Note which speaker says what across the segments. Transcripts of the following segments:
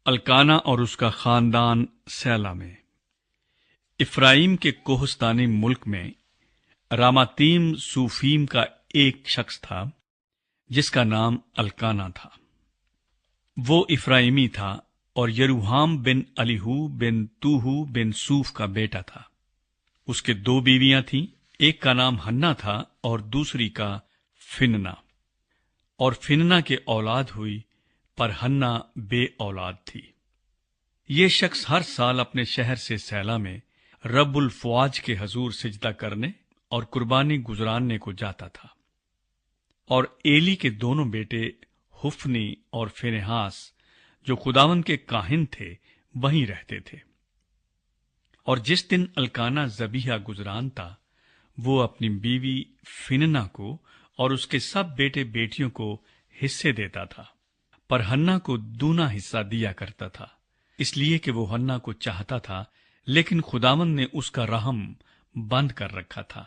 Speaker 1: الکانا اور اس کا خاندان سیلا میں۔ افرائیم کے کوہستانی ملک میں راماتیم سوفیم کا ایک شخص تھا جس کا نام الکانا تھا۔ وہ افرائیمی تھا اور یروحام بن الیہو بن توہو بن سوف کا بیٹا تھا۔ اس کے دو بیویاں تھیں، ایک کا نام ہنہ تھا اور دوسری کا فننا۔ اور فننا کے اولاد ہوئی، پر ہنہ بے اولاد تھی۔ یہ شخص ہر سال اپنے شہر سے سیلا میں رب الفواج کے حضور سجدہ کرنے اور قربانی گزراننے کو جاتا تھا۔ اور ایلی کے دونوں بیٹے حفنی اور فنحاس جو خداوند کے کاہن تھے وہیں رہتے تھے۔ اور جس دن الکانا ذبیحہ گزرانتا، وہ اپنی بیوی فننا کو اور اس کے سب بیٹے بیٹیوں کو حصے دیتا تھا، پر ہنہ کو دونا حصہ دیا کرتا تھا، اس لیے کہ وہ ہنہ کو چاہتا تھا، لیکن خداوند نے اس کا رحم بند کر رکھا تھا،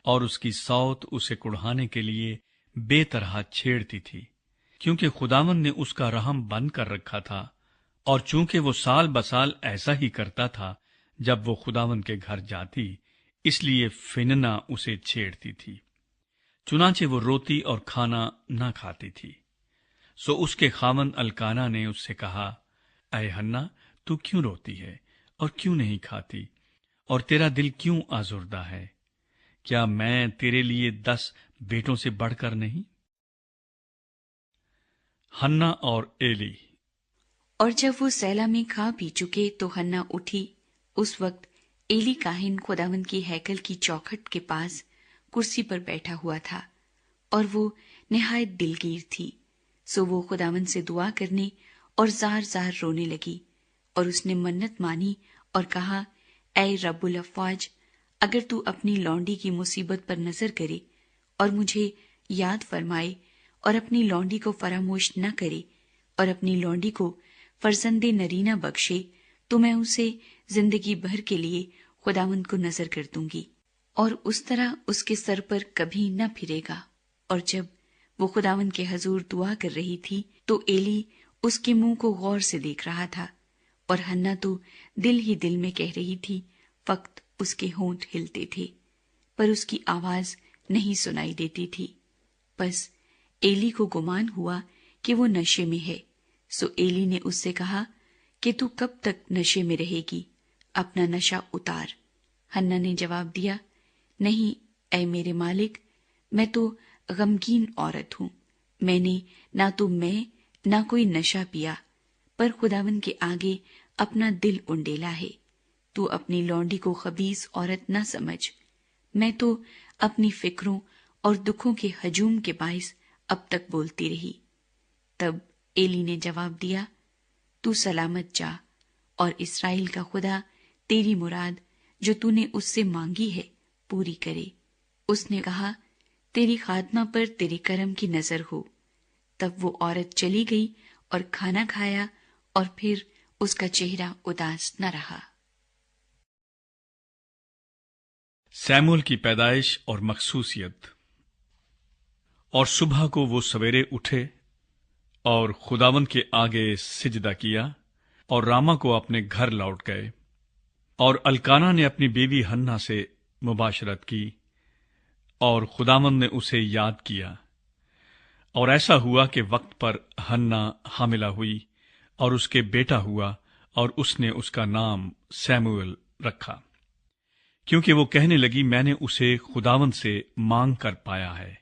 Speaker 1: اور اس کی سوت اسے کڑھانے کے لیے بے طرح چھیڑتی تھی، کیونکہ خداوند نے اس کا رحم بند کر رکھا تھا، اور چونکہ وہ سال بسال ایسا ہی کرتا تھا جب وہ خداوند کے گھر جاتی، اس لیے فننا اسے چھیڑتی تھی، چنانچہ وہ روتی اور کھانا نہ کھاتی تھی۔ سو اس کے خاوند الکانا نے اس سے کہا، اے ہنہ، تو کیوں روتی ہے اور کیوں نہیں کھاتی، اور تیرا دل کیوں آزردہ ہے؟ کیا میں تیرے لیے 10 بیٹوں سے بڑھ کر نہیں؟ ہنہ اور ایلی۔
Speaker 2: اور جب وہ سیلا میں کھا پی چکے تو ہنہ اٹھی۔ اس وقت ایلی کاہن خداوند کی ہیکل کی چوکھٹ کے پاس کرسی پر بیٹھا ہوا تھا، اور وہ نہایت دلگیر تھی۔ سو وہ خداوند سے دعا کرنے اور زار زار رونے لگی، اور اس نے منت مانی اور کہا، اے رب الافواج، اگر تو اپنی لونڈی کی مصیبت پر نظر کرے اور مجھے یاد فرمائے اور اپنی لونڈی کو فراموش نہ کرے اور اپنی لونڈی کو فرزند نرینہ بخشے، تو میں اسے زندگی بھر کے لیے خداوند کو نظر کر دوں گی، اور اس طرح اس کے سر پر کبھی نہ پھرے گا۔ اور جب وہ خداوند کے حضور دعا کر رہی تھی تو ایلی اس کے منہ کو غور سے دیکھ رہا تھا، اور ہنہ تو دل ہی دل میں کہہ رہی تھی، فقط اس کے ہونٹ ہلتے تھے، پر اس کی آواز نہیں سنائی دیتی تھی۔ بس ایلی کو گمان ہوا کہ وہ نشے میں ہے، سو ایلی نے اس سے کہا کہ تو کب تک نشے میں رہے گی؟ اپنا نشہ اتار۔ ہنہ نے جواب دیا، نہیں اے میرے مالک، میں تو غمگین عورت ہوں، میں نے نہ کوئی نشہ پیا، پر خداوند کے آگے اپنا دل انڈیلا ہے۔ تو اپنی لونڈی کو خبیث عورت نہ سمجھ، میں تو اپنی فکروں اور دکھوں کے ہجوم کے باعث اب تک بولتی رہی۔ تب ایلی نے جواب دیا، تو سلامت جا، اور اسرائیل کا خدا تیری مراد جو تو نے اس سے مانگی ہے پوری کرے۔ اس نے کہا، تیری خادمہ پر تیرے کرم کی نظر ہو۔ تب وہ عورت چلی گئی اور کھانا کھایا، اور پھر اس کا چہرہ اداس نہ رہا۔
Speaker 1: سیموئیل کی پیدائش اور مخصوصیت۔ اور صبح کو وہ سویرے اٹھے اور خداوند کے آگے سجدہ کیا، اور راما کو اپنے گھر لوٹ گئے، اور الکانا نے اپنی بیوی ہنہ سے مباشرت کی، اور خداوند نے اسے یاد کیا۔ اور ایسا ہوا کہ وقت پر ہنہ حاملہ ہوئی اور اس کے بیٹا ہوا، اور اس نے اس کا نام سیموئیل رکھا، کیونکہ وہ کہنے لگی، میں نے اسے خداوند سے مانگ کر پایا ہے۔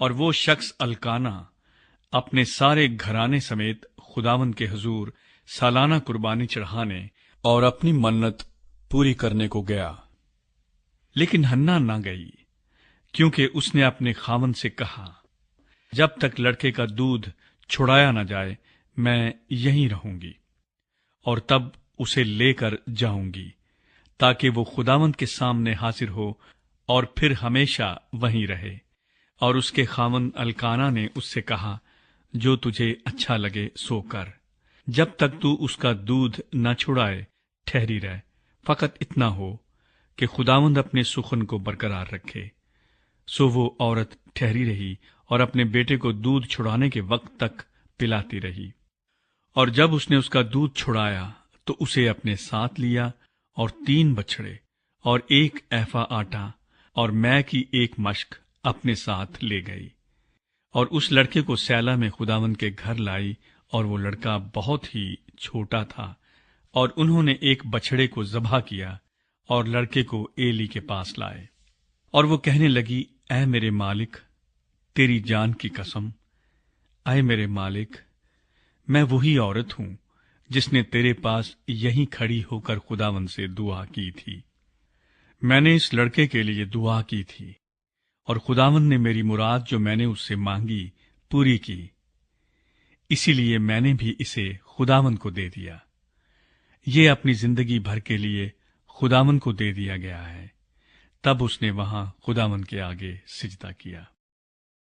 Speaker 1: اور وہ شخص الکانا اپنے سارے گھرانے سمیت خداوند کے حضور سالانہ قربانی چڑھانے اور اپنی منت پوری کرنے کو گیا، لیکن ہنہ نہ گئی، کیونکہ اس نے اپنے خاوند سے کہا، جب تک لڑکے کا دودھ چھڑایا نہ جائے میں یہیں رہوں گی، اور تب اسے لے کر جاؤں گی، تاکہ وہ خداوند کے سامنے حاضر ہو اور پھر ہمیشہ وہیں رہے۔ اور اس کے خاوند الکانا نے اس سے کہا، جو تجھے اچھا لگے سو کر، جب تک تو اس کا دودھ نہ چھڑائے ٹھہری رہ، فقط اتنا ہو کہ خداوند اپنے سخن کو برقرار رکھے۔ سو وہ عورت ٹھہری رہی اور اپنے بیٹے کو دودھ چھڑانے کے وقت تک پلاتی رہی، اور جب اس نے اس کا دودھ چھڑایا تو اسے اپنے ساتھ لیا اور 3 بچھڑے اور 1 ایفا آٹا اور مے کی 1 مشک اپنے ساتھ لے گئی، اور اس لڑکے کو سیلا میں خداوند کے گھر لائی، اور وہ لڑکا بہت ہی چھوٹا تھا، اور انہوں نے 1 بچھڑے کو ذبح کیا اور لڑکے کو ایلی کے پاس لائے، اور وہ کہنے لگی، اے میرے مالک، تیری جان کی قسم، اے میرے مالک، میں وہی عورت ہوں جس نے تیرے پاس یہیں کھڑی ہو کر خداوند سے دعا کی تھی۔ میں نے اس لڑکے کے لیے دعا کی تھی، اور خداوند نے میری مراد جو میں نے اس سے مانگی پوری کی، اسی لیے میں نے بھی اسے خداوند کو دے دیا۔ یہ اپنی زندگی بھر کے لیے خداوند کو دے دیا گیا ہے۔ تب اس نے وہاں خداوند کے آگے سجدہ کیا۔